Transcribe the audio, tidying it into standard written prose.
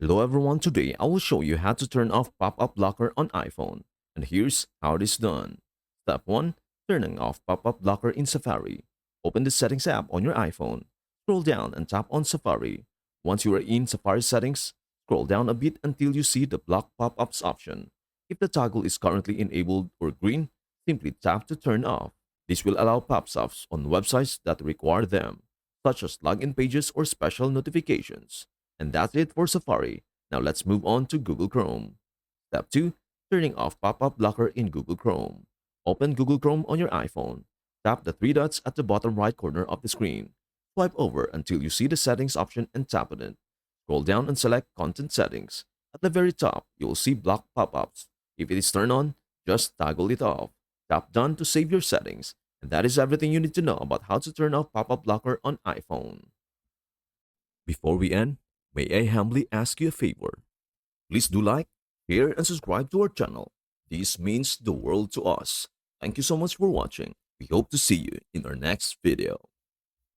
Hello everyone, today I will show you how to turn off pop-up blocker on iPhone. And here's how it is done. Step 1. Turning off pop-up blocker in Safari. Open the Settings app on your iPhone. Scroll down and tap on Safari. Once you are in Safari settings, scroll down a bit until you see the block pop-ups option. If the toggle is currently enabled or green, simply tap to turn off. This will allow pop-ups on websites that require them, such as login pages or special notifications. And that's it for Safari. Now let's move on to Google Chrome. Step 2. Turning off pop-up blocker in Google Chrome. Open Google Chrome on your iPhone. Tap the three dots at the bottom right corner of the screen. Swipe over until you see the settings option and tap on it. Scroll down and select Content Settings. At the very top, you will see block pop-ups. If it is turned on, just toggle it off. Tap Done to save your settings. And that is everything you need to know about how to turn off pop-up blocker on iPhone. Before we end, may I humbly ask you a favor? Please do like, share, and subscribe to our channel. This means the world to us. Thank you so much for watching. We hope to see you in our next video.